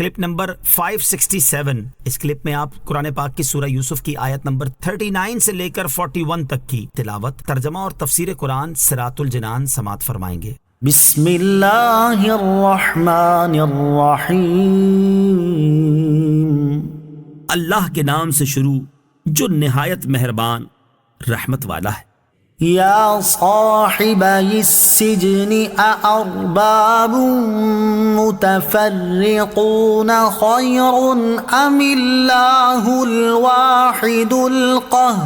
Clip number 567. اس clip میں آپ قرآن پاک کی سورہ یوسف کی آیت نمبر 39 سے لے کر 41 تک کی تلاوت، ترجمہ اور تفسیر قرآن صراط الجنان سماعت فرمائیں گے. بسم اللہ الرحمن الرحیم. اللہ کے نام سے شروع جو نہایت مہربان رحمت والا ہے. یا صاحبی السجن اارباب متفرقون خیر ام اللہ الواحد القہار.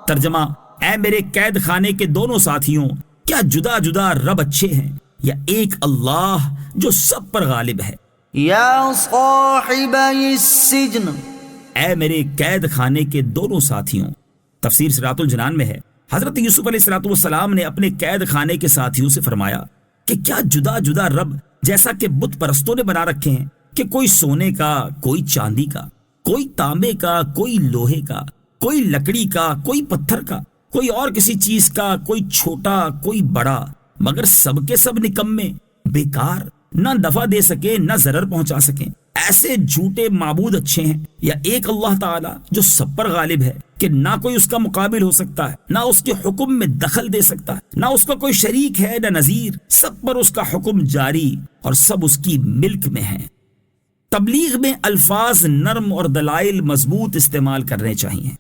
ترجمہ: اے میرے قید خانے کے دونوں ساتھیوں، کیا جدا جدا رب اچھے ہیں یا ایک اللہ جو سب پر غالب ہے؟ یا صاحبی السجن، اے میرے قید خانے کے دونوں ساتھیوں. تفسیر صراط الجنان میں ہے حضرت یوسف علیہ السلام نے اپنے قید خانے کے ساتھیوں سے فرمایا کہ کیا جدا جدا رب جیسا کہ بت پرستوں نے بنا رکھے ہیں کہ کوئی سونے کا، کوئی چاندی کا، کوئی تانبے کا، کوئی لوہے کا، کوئی لکڑی کا، کوئی پتھر کا، کوئی اور کسی چیز کا، کوئی چھوٹا کوئی بڑا، مگر سب کے سب نکمے، بیکار، نہ نفع دے سکے نہ ضرر پہنچا سکیں. ایسے جھوٹے معبود اچھے ہیں یا ایک اللہ تعالی جو سب پر غالب ہے کہ نہ کوئی اس کا مقابل ہو سکتا ہے، نہ اس کے حکم میں دخل دے سکتا ہے، نہ اس کا کوئی شریک ہے نہ نظیر، سب پر اس کا حکم جاری اور سب اس کی ملک میں ہیں. تبلیغ میں الفاظ نرم اور دلائل مضبوط استعمال کرنے چاہیے.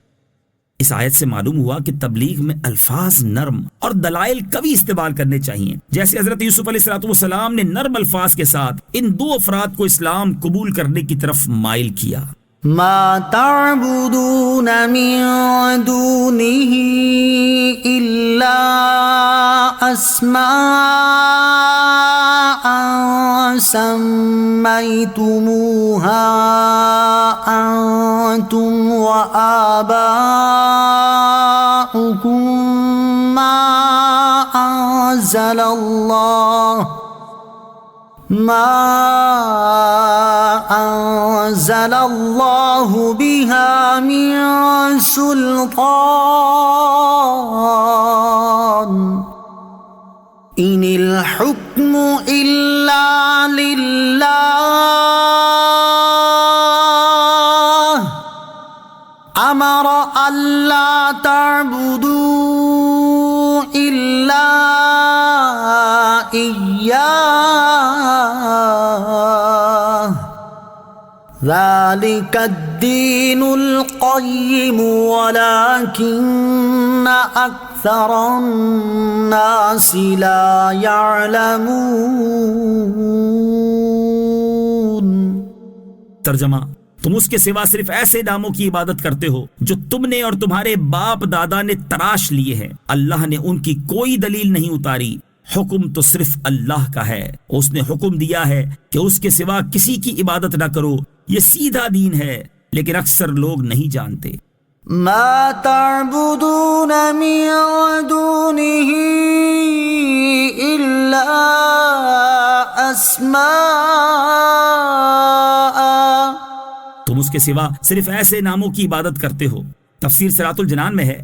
اس آیت سے معلوم ہوا کہ تبلیغ میں الفاظ نرم اور دلائل قوی استعمال کرنے چاہیے، جیسے حضرت یوسف علیہ السلام نے نرم الفاظ کے ساتھ ان دو افراد کو اسلام قبول کرنے کی طرف مائل کیا. ما تعبدون من دونه الا اسماء سميتموها انتم وآباؤكم ما انزل اللہ بها من سلطان ان الحکم الا للہ امر الا تعبدوا الا ایاہ ذلك الدین القیم ولكن اکثر الناس لا يعلمون. ترجمہ: تم اس کے سوا صرف ایسے ناموں کی عبادت کرتے ہو جو تم نے اور تمہارے باپ دادا نے تراش لیے ہیں. اللہ نے ان کی کوئی دلیل نہیں اتاری. حکم تو صرف اللہ کا ہے. اس نے حکم دیا ہے کہ اس کے سوا کسی کی عبادت نہ کرو. یہ سیدھا دین ہے، لیکن اکثر لوگ نہیں جانتے. ما تعبدون من دونه الا اسماء، تم اس کے سوا صرف ایسے ناموں کی عبادت کرتے ہو. تفسیر صراط الجنان میں ہے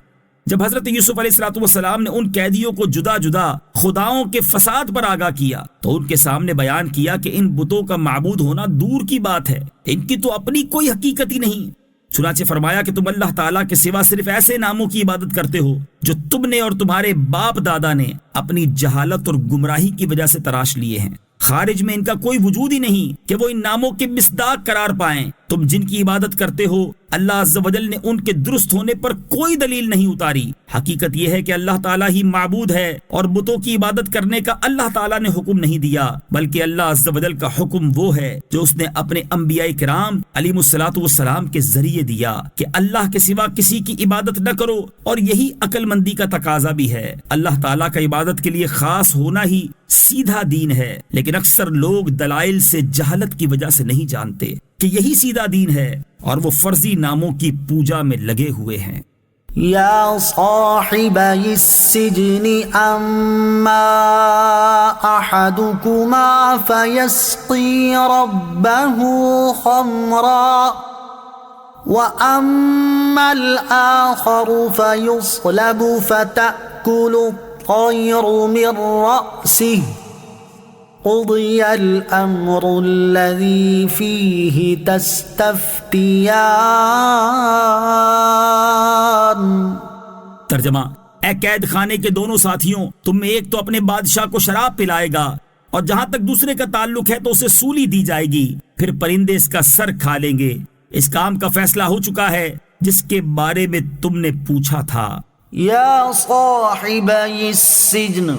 جب حضرت یوسف علیہ السلام نے ان قیدیوں کو جدا جدا خداؤں کے فساد پر آگاہ کیا تو ان کے سامنے بیان کیا کہ ان بتوں کا معبود ہونا دور کی بات ہے، ان کی تو اپنی کوئی حقیقت ہی نہیں. چنانچہ فرمایا کہ تم اللہ تعالیٰ کے سوا صرف ایسے ناموں کی عبادت کرتے ہو جو تم نے اور تمہارے باپ دادا نے اپنی جہالت اور گمراہی کی وجہ سے تراش لیے ہیں. خارج میں ان کا کوئی وجود ہی نہیں کہ وہ ان ناموں کے مصداق قرار پائیں. تم جن کی عبادت کرتے ہو اللہ عز و جل نے ان کے درست ہونے پر کوئی دلیل نہیں اتاری. حقیقت یہ ہے کہ اللہ تعالیٰ ہی معبود ہے اور بتوں کی عبادت کرنے کا اللہ تعالیٰ نے حکم نہیں دیا، بلکہ اللہ عز و جل کا حکم وہ ہے جو اس نے اپنے انبیاء کرام علیہ الصلوۃ والسلام کے ذریعے دیا کہ اللہ کے سوا کسی کی عبادت نہ کرو، اور یہی عقل مندی کا تقاضا بھی ہے. اللہ تعالیٰ کا عبادت کے لیے خاص ہونا ہی سیدھا دین ہے، لیکن اکثر لوگ دلائل سے جہالت کی وجہ سے نہیں جانتے کہ یہی سیدھا دین ہے، اور وہ فرضی ناموں کی پوجا میں لگے ہوئے ہیں. یا صاحبی السجن اما احدکما فیسقی ربه خمرا واما الاخر فیصلب فتأکل الطیر من رأسه قضي الأمر الذي فيه تستفتيان. ترجمہ: اے قید خانے کے دونوں ساتھیوں، تم میں ایک تو اپنے بادشاہ کو شراب پلائے گا، اور جہاں تک دوسرے کا تعلق ہے تو اسے سولی دی جائے گی، پھر پرندے اس کا سر کھا لیں گے. اس کام کا فیصلہ ہو چکا ہے جس کے بارے میں تم نے پوچھا تھا. یا صاحبی السجن،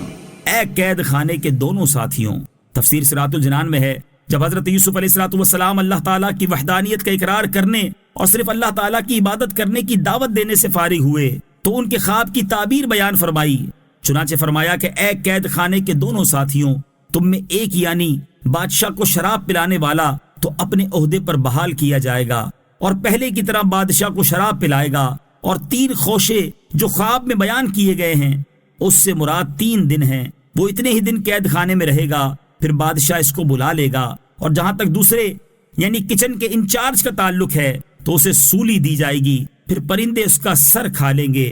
اے قید خانے کے دونوں ساتھیوں. تفسیر صراط الجنان میں ہے، جب حضرت یوسف علیہ السلام اللہ تعالیٰ کی وحدانیت کا اقرار کرنے اور صرف اللہ تعالیٰ کی عبادت کرنے کی دعوت دینے سے فارغ ہوئے تو ان کے خواب کی تعبیر بیان فرمائی. چنانچہ فرمایا کہ اے قید خانے کے دونوں ساتھیوں، تم میں ایک یعنی بادشاہ کو شراب پلانے والا تو اپنے عہدے پر بحال کیا جائے گا اور پہلے کی طرح بادشاہ کو شراب پلائے گا، اور 3 خوشے جو خواب میں بیان کیے گئے ہیں اس سے مراد 3 دن ہیں. وہ اتنے ہی دن قید خانے میں رہے گا، پھر بادشاہ اس کو بلا لے گا، اور جہاں تک دوسرے یعنی کچن کے انچارج کا تعلق ہے تو اسے سولی دی جائے گی، پھر پرندے اس کا سر کھا لیں گے.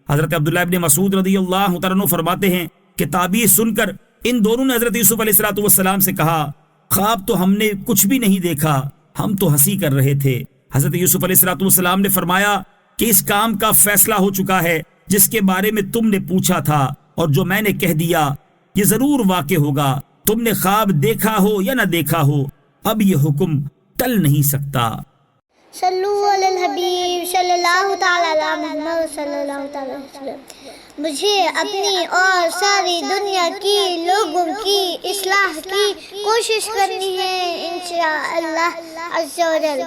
حضرت عبداللہ ابن مسعود رضی اللہ تعالیٰ عنہ فرماتے ہیں کہ تعبیر سن کر ان دونوں نے حضرت یوسف علیہ السلام سے کہا، خواب تو ہم نے کچھ بھی نہیں دیکھا، ہم تو ہنسی کر رہے تھے. حضرت یوسف علیہ السلام نے فرمایا کہ اس کام کا فیصلہ ہو چکا ہے جس کے بارے میں تم نے پوچھا تھا، اور جو میں نے کہہ دیا یہ ضرور واقع ہوگا. تم نے خواب دیکھا ہو یا نہ دیکھا ہو، اب یہ حکم ٹل نہیں سکتا. صلو علی الحبیب صلی اللہ تعالی علی محمد صلی اللہ تعالی وسلم. مجھے اپنی اور ساری دنیا کی لوگوں کی اصلاح کی کوشش کرنی ہے انشاءاللہ عز و جل.